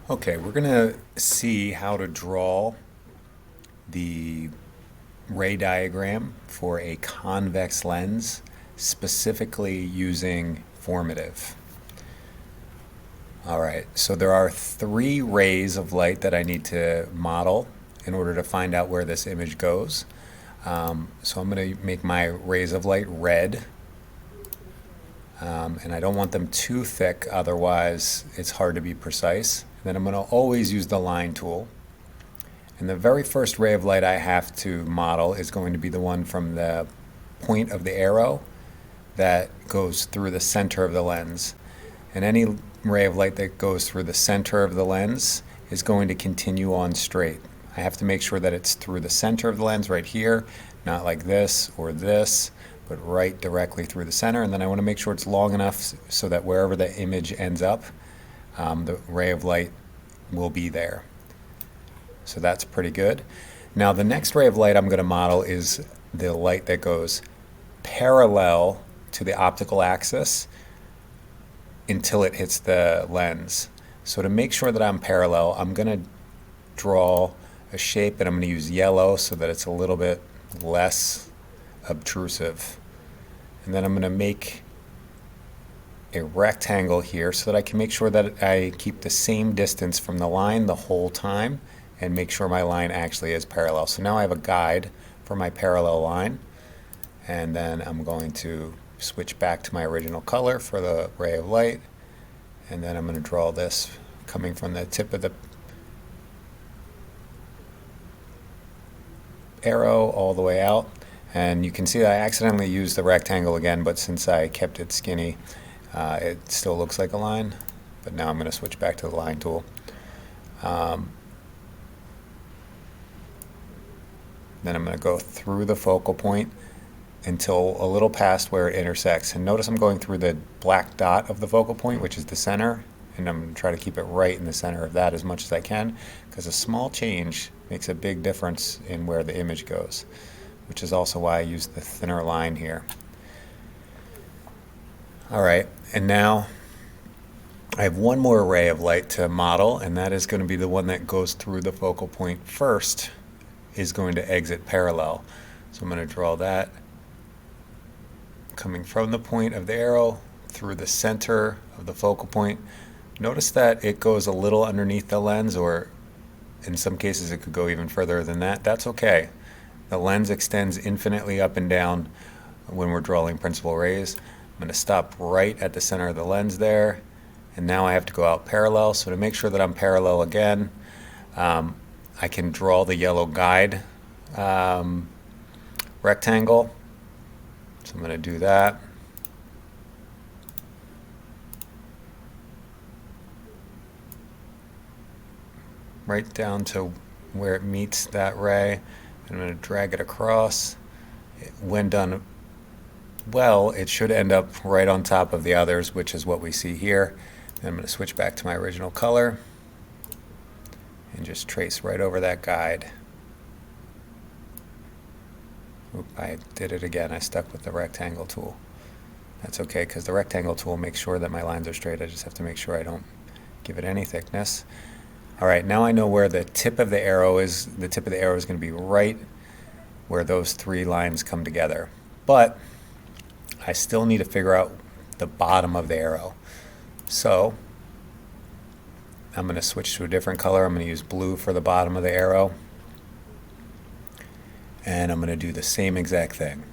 Okay, we're gonna see how to draw the ray diagram for a convex lens, specifically using formative. All right, so there are three rays of light that I need to model in order to find out where this image goes. So I'm going to make my rays of light red, and I don't want them too thick, otherwise it's hard to be precise. Then I'm going to always use the line tool. And the very first ray of light I have to model is going to be the one from the point of the arrow that goes through the center of the lens. And any ray of light that goes through the center of the lens is going to continue on straight. I have to make sure that it's through the center of the lens right here, not like this or this, but right directly through the center. And then I want to make sure it's long enough so that wherever the image ends up, the ray of light will be there. So that's pretty good. Now the next ray of light I'm going to model is the light that goes parallel to the optical axis until it hits the lens. So to make sure that I'm parallel, I'm going to draw a shape, and I'm going to use yellow so that it's a little bit less obtrusive. And then I'm going to make a rectangle here so that I can make sure that I keep the same distance from the line the whole time and make sure my line actually is parallel. So now I have a guide for my parallel line, and then I'm going to switch back to my original color for the ray of light, and then I'm going to draw this coming from the tip of the arrow all the way out. And you can see that I accidentally used the rectangle again, but since I kept it skinny, it still looks like a line. But now I'm going to switch back to the line tool. Then I'm going to go through the focal point until a little past where it intersects. And notice I'm going through the black dot of the focal point, which is the center, and I'm going to try to keep it right in the center of that as much as I can, because a small change makes a big difference in where the image goes, which is also why I use the thinner line here. All right, and now I have one more ray of light to model, and that is going to be the one that goes through the focal point first, is going to exit parallel. So I'm going to draw that coming from the point of the arrow through the center of the focal point. Notice that it goes a little underneath the lens, or in some cases it could go even further than that. That's okay. The lens extends infinitely up and down when we're drawing principal rays. I'm going to stop right at the center of the lens there, and now I have to go out parallel. So to make sure that I'm parallel again, I can draw the yellow guide rectangle. So I'm going to do that. Right down to where it meets that ray. I'm going to drag it across. When done well, it should end up right on top of the others, which is what we see here. And I'm going to switch back to my original color and just trace right over that guide. Oop, I did it again. I stuck with the rectangle tool. That's okay, because the rectangle tool makes sure that my lines are straight. I just have to make sure I don't give it any thickness. All right, now I know where the tip of the arrow is. The tip of the arrow is going to be right where those three lines come together. But I still need to figure out the bottom of the arrow. So I'm going to switch to a different color. I'm going to use blue for the bottom of the arrow. And I'm going to do the same exact thing.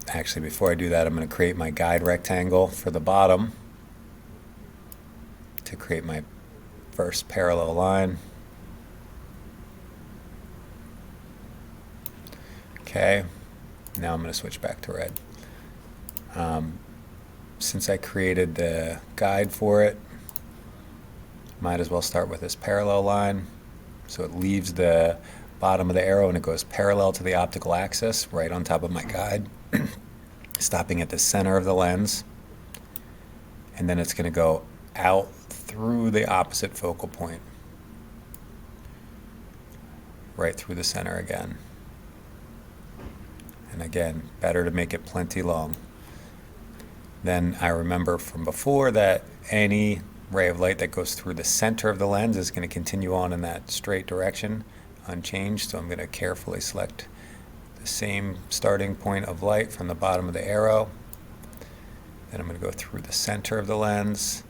Actually, before I do that, I'm going to create my guide rectangle for the bottom to create my first parallel line. Okay, now I'm going to switch back to red. Since I created the guide for it, might as well start with this parallel line. So it leaves the bottom of the arrow and it goes parallel to the optical axis right on top of my guide, stopping at the center of the lens. And then it's going to go out through the opposite focal point, right through the center again. And again, better to make it plenty long. Then I remember from before that any ray of light that goes through the center of the lens is going to continue on in that straight direction, unchanged. So I'm going to carefully select the same starting point of light from the bottom of the arrow. Then I'm going to go through the center of the lens,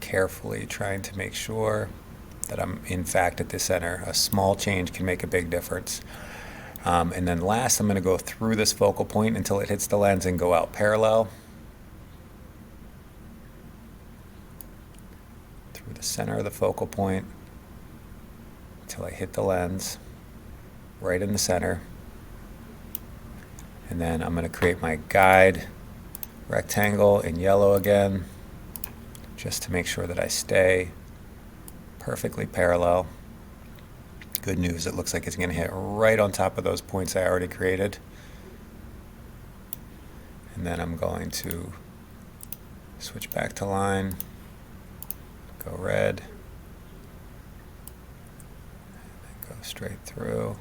carefully trying to make sure that I'm in fact at the center. A small change can make a big difference. And then last, I'm going to go through this focal point until it hits the lens and go out parallel. Through the center of the focal point until I hit the lens, right in the center. And then I'm going to create my guide rectangle in yellow again, just to make sure that I stay perfectly parallel. Good news, it looks like it's going to hit right on top of those points I already created. And then I'm going to switch back to line, go red, and go straight through.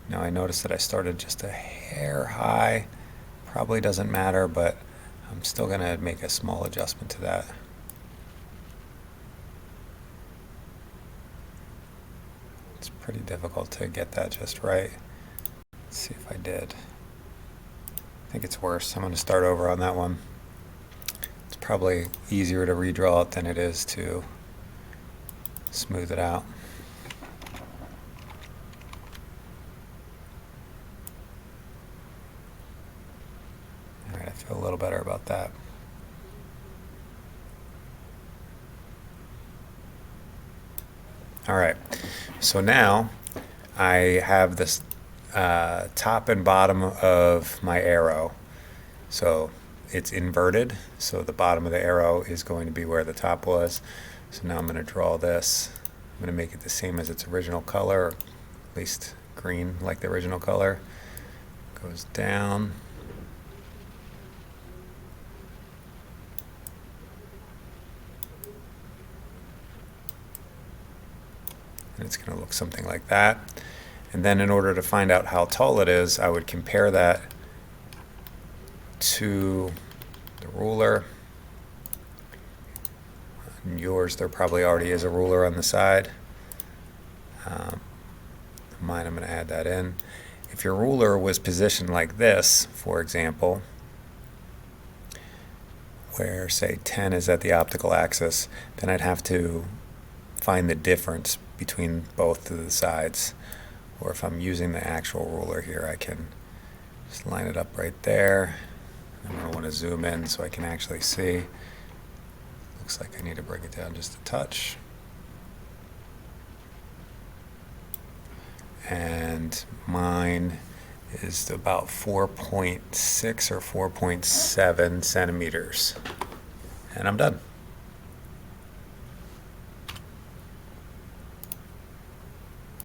Now I notice that I started just a hair high. Probably doesn't matter, but I'm still going to make a small adjustment to that. It's pretty difficult to get that just right. Let's see if I did. I think it's worse. I'm going to start over on that one. It's probably easier to redraw it than it is to smooth it out. All right, I feel a little better about that. All right, so now I have this top and bottom of my arrow. So it's inverted, so the bottom of the arrow is going to be where the top was. So now I'm going to draw this. I'm going to make it the same as its original color, or at least green like the original color. Goes down. And it's going to look something like that. And then in order to find out how tall it is, I would compare that to the ruler. In yours, there probably already is a ruler on the side. Mine, I'm going to add that in. If your ruler was positioned like this, for example, where say 10 is at the optical axis, then I'd have to find the difference between both of the sides. Or if I'm using the actual ruler here, I can just line it up right there. I'm going to want to zoom in so I can actually see. Looks like I need to bring it down just a touch. And mine is about 4.6 or 4.7 centimeters. And I'm done.